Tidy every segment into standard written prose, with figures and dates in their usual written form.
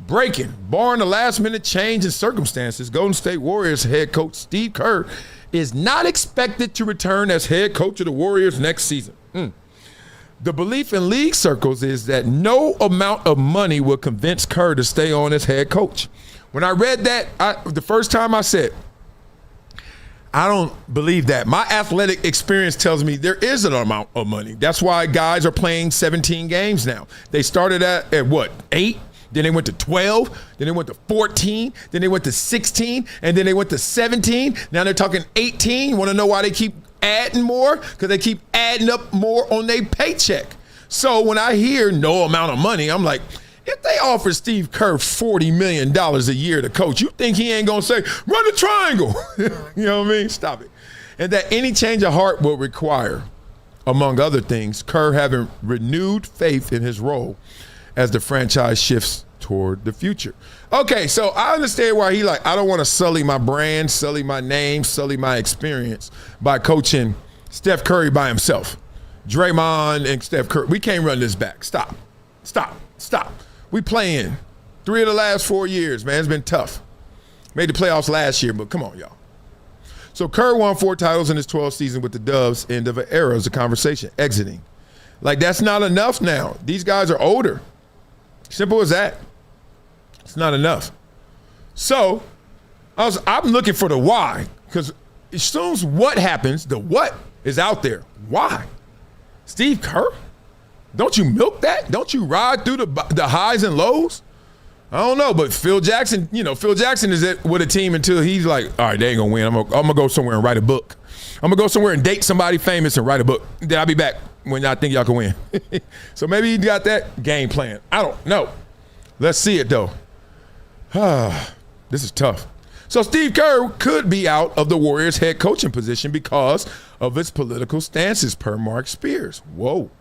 Breaking. Barring a last-minute change in circumstances, Golden State Warriors head coach Steve Kerr is not expected to return as head coach of the Warriors next season. The belief in league circles is that no amount of money will convince Kerr to stay on as head coach. When I read that, the first time I said, I don't believe that. My athletic experience tells me there is an amount of money. That's why guys are playing 17 games now. They started at what, 8? Then they went to 12. Then they went to 14. Then they went to 16. And then they went to 17. Now they're talking 18. You want to know why they keep adding more? Because they keep adding up more on their paycheck. So when I hear no amount of money, I'm like, if they offer Steve Kerr $40 million a year to coach, you think he ain't going to say, run the triangle? You know what I mean? Stop it. And that any change of heart will require, among other things, Kerr having renewed faith in his role as the franchise shifts toward the future. Okay, so I understand why he I don't want to sully my brand, sully my name, sully my experience by coaching Steph Curry by himself. Draymond and Steph Curry, we can't run this back. Stop. We playing 3 of the last 4 years, man. It's been tough. Made the playoffs last year, but come on, y'all. So Kerr won 4 titles in his 12th season with the Dubs. End of an era is a conversation. Exiting. That's not enough now. These guys are older. Simple as that. It's not enough. So I'm looking for the why, because as soon as what happens, the what is out there. Why? Steve Kerr? Don't you milk that? Don't you ride through the highs and lows? I don't know, but Phil Jackson is with a team until he's like, all right, they ain't gonna win. I'm gonna go somewhere and write a book. I'm gonna go somewhere and date somebody famous and write a book. Then I'll be back when y'all think y'all can win. So maybe he got that game plan. I don't know. Let's see it though. This is tough. So Steve Kerr could be out of the Warriors head coaching position because of his political stances, per Mark Spears. Whoa.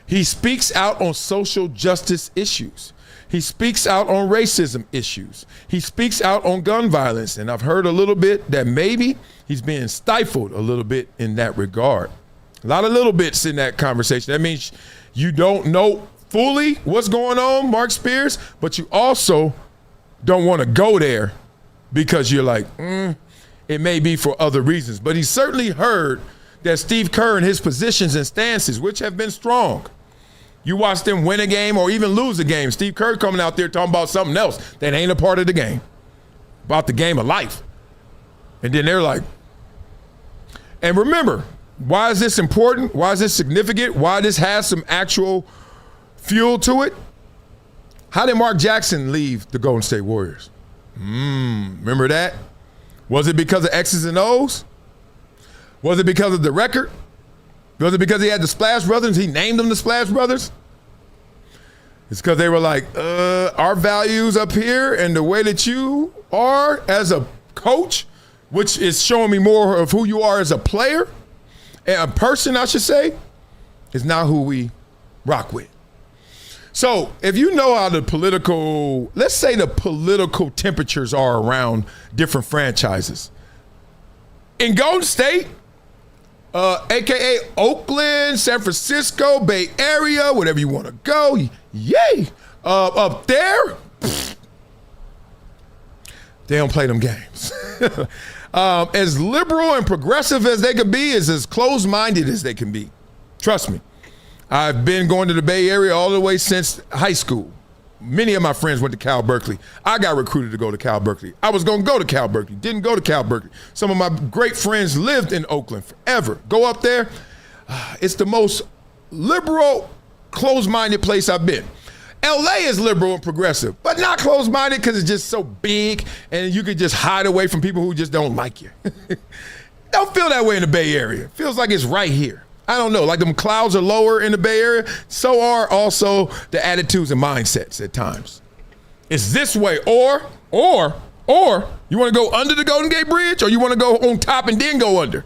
He speaks out on social justice issues. He speaks out on racism issues. He speaks out on gun violence. And I've heard a little bit that maybe he's being stifled a little bit in that regard. A lot of little bits in that conversation. That means you don't know fully what's going on, Mark Spears, but you also don't want to go there because you're like, it may be for other reasons. But he certainly heard that Steve Kerr and his positions and stances, which have been strong. You watch them win a game or even lose a game. Steve Kerr coming out there talking about something else that ain't a part of the game, about the game of life. And then they're like, and remember, why is this important? Why is this significant? Why this has some actual fuel to it? How did Mark Jackson leave the Golden State Warriors? Remember that? Was it because of X's and O's? Was it because of the record? Was it because he had the Splash Brothers? He named them the Splash Brothers? It's because they were like, our values up here and the way that you are as a coach, which is showing me more of who you are as a player, and a person, I should say, is not who we rock with. So if you know how let's say the political temperatures are around different franchises. In Golden State, AKA Oakland, San Francisco, Bay Area, whatever you want to go, yay. Up there, they don't play them games. As liberal and progressive as they could be is as closed-minded as they can be. Trust me. I've been going to the Bay Area all the way since high school. Many of my friends went to Cal Berkeley. I got recruited to go to Cal Berkeley. I was going to go to Cal Berkeley. Didn't go to Cal Berkeley. Some of my great friends lived in Oakland forever. Go up there. It's the most liberal, closed-minded place I've been. LA is liberal and progressive, but not closed-minded because it's just so big and you could just hide away from people who just don't like you. Don't feel that way in the Bay Area. It feels like it's right here. I don't know, like them clouds are lower in the Bay Area, so are also the attitudes and mindsets at times. It's this way, or you want to go under the Golden Gate Bridge, or you want to go on top and then go under?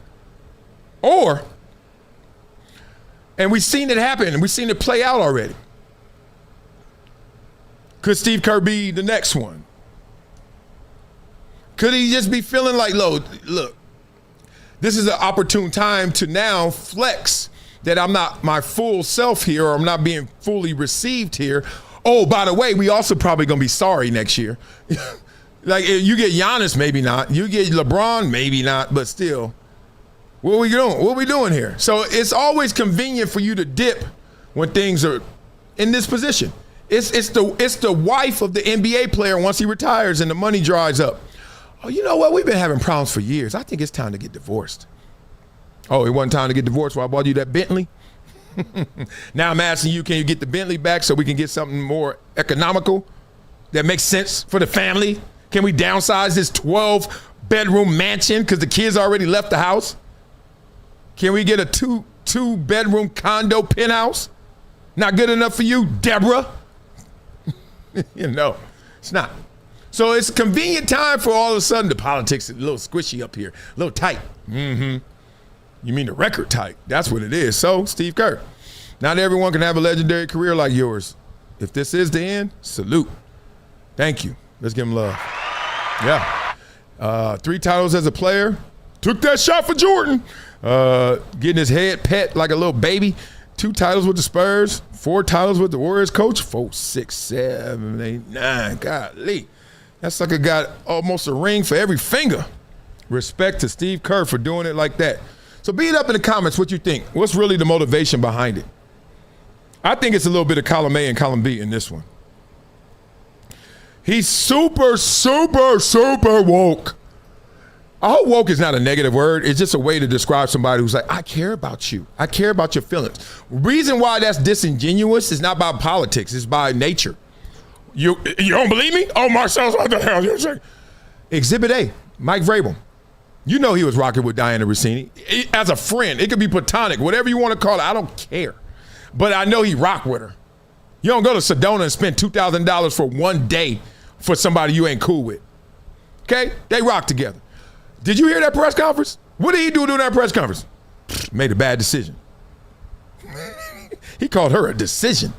And we've seen it happen, and we've seen it play out already. Could Steve Kerr be the next one? Could he just be feeling like, look, this is an opportune time to now flex that I'm not my full self here, or I'm not being fully received here, Oh, by the way, we also probably going to be sorry next year. Like, you get Giannis, maybe not. You get LeBron, maybe not, but still. What are we doing? What are we doing here? So it's always convenient for you to dip when things are in this position. It's the wife of the NBA player once he retires and the money dries up. Oh, you know what? We've been having problems for years. I think it's time to get divorced. Oh, it wasn't time to get divorced while I bought you that Bentley? Now I'm asking you, can you get the Bentley back so we can get something more economical that makes sense for the family? Can we downsize this 12-bedroom mansion because the kids already left the house? Can we get a two-bedroom condo penthouse? Not good enough for you, Deborah? No, it's not. So it's a convenient time for all of a sudden the politics is a little squishy up here, a little tight. You mean the record tight? That's what it is. So, Steve Kerr, not everyone can have a legendary career like yours. If this is the end, salute. Thank you. Let's give him love. Yeah. 3 titles as a player. Took that shot for Jordan. Getting his head pet like a little baby. 2 titles with the Spurs. 4 titles with the Warriors coach. 4, 6, 7, 8, 9. Golly. That sucker got almost a ring for every finger. Respect to Steve Kerr for doing it like that. So beat it up in the comments what you think. What's really the motivation behind it? I think it's a little bit of column A and column B in this one. He's super, super, super woke. I hope woke is not a negative word. It's just a way to describe somebody who's like, I care about you. I care about your feelings. Reason why that's disingenuous is not by politics. It's by nature. You don't believe me? Oh, Marcellus, what the hell are you saying? Exhibit A, Mike Vrabel. You know he was rocking with Diana Rossini. As a friend, it could be platonic, whatever you want to call it. I don't care. But I know he rocked with her. You don't go to Sedona and spend $2,000 for one day for somebody you ain't cool with. Okay? They rock together. Did you hear that press conference? What did he do during that press conference? Made a bad decision. He called her a decision.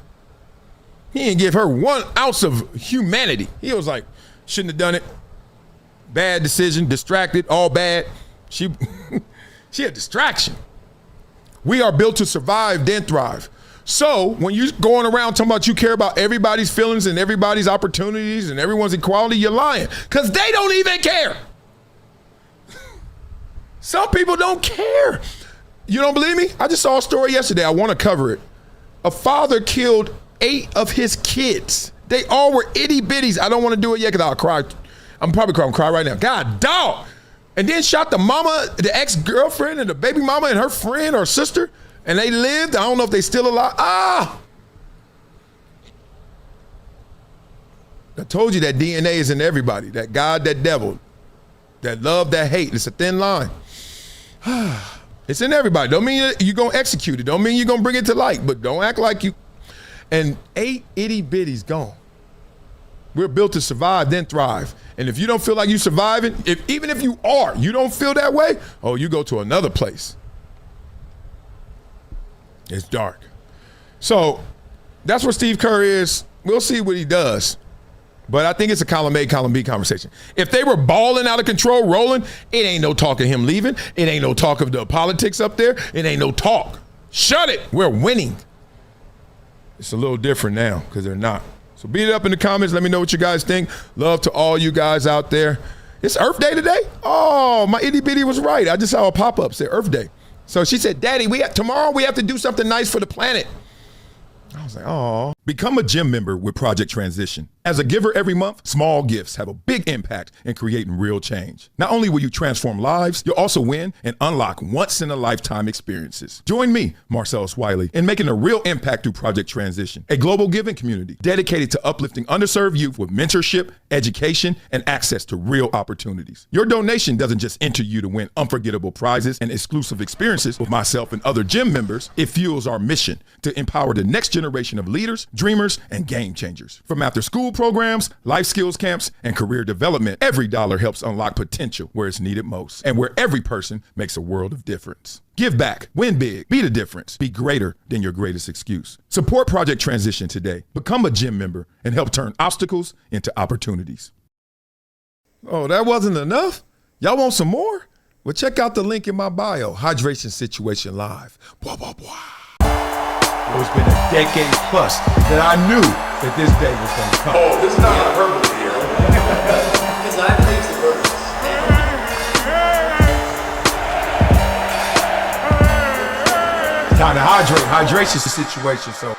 He didn't give her 1 ounce of humanity. He was like, shouldn't have done it. Bad decision, distracted, all bad. She a distraction. We are built to survive, then thrive. So when you're going around talking about you care about everybody's feelings and everybody's opportunities and everyone's equality, you're lying. Because they don't even care. Some people don't care. You don't believe me? I just saw a story yesterday. I want to cover it. A father killed 8 of his kids. They all were itty bitties. I don't want to do it yet because I'll cry. I'm probably going to cry right now. God, dog. And then shot the mama, the ex-girlfriend, and the baby mama and her friend or sister. And they lived. I don't know if they still alive. I told you that DNA is in everybody. That God, that devil, that love, that hate. It's a thin line. It's in everybody. Don't mean you're going to execute it. Don't mean you're going to bring it to light. But don't act like you. And 8 itty bitties gone. We're built to survive, then thrive. And if you don't feel like you're surviving, even if you are, you don't feel that way, oh, you go to another place. It's dark. So that's where Steve Kerr is. We'll see what he does. But I think it's a column A, column B conversation. If they were balling out of control, rolling, it ain't no talk of him leaving. It ain't no talk of the politics up there. It ain't no talk. Shut it. We're winning. It's a little different now because they're not. So beat it up in the comments. Let me know what you guys think. Love to all you guys out there. It's Earth Day today? Oh, my itty bitty was right. I just saw a pop-up say Earth Day. So she said, Daddy, tomorrow we have to do something nice for the planet. I was like, oh. Become a gym member with Project Transition. As a giver every month, small gifts have a big impact in creating real change. Not only will you transform lives, you'll also win and unlock once-in-a-lifetime experiences. Join me, Marcellus Wiley, in making a real impact through Project Transition, a global giving community dedicated to uplifting underserved youth with mentorship, education, and access to real opportunities. Your donation doesn't just enter you to win unforgettable prizes and exclusive experiences with myself and other gym members. It fuels our mission to empower the next generation of leaders, dreamers, and game changers. From after-school programs, life skills camps, and career development, every dollar helps unlock potential where it's needed most and where every person makes a world of difference. Give back, win big, be the difference, be greater than your greatest excuse. Support Project Transition today. Become a gym member and help turn obstacles into opportunities. Oh, that wasn't enough? Y'all want some more? Well, check out the link in my bio, Hydration Situation Live. Blah, blah, blah. It's been a decade plus that I knew that this day was going to come. Oh, this is not hyperbole here. Because I believe the purpose. Time to hydrate. Hydration's the situation, so.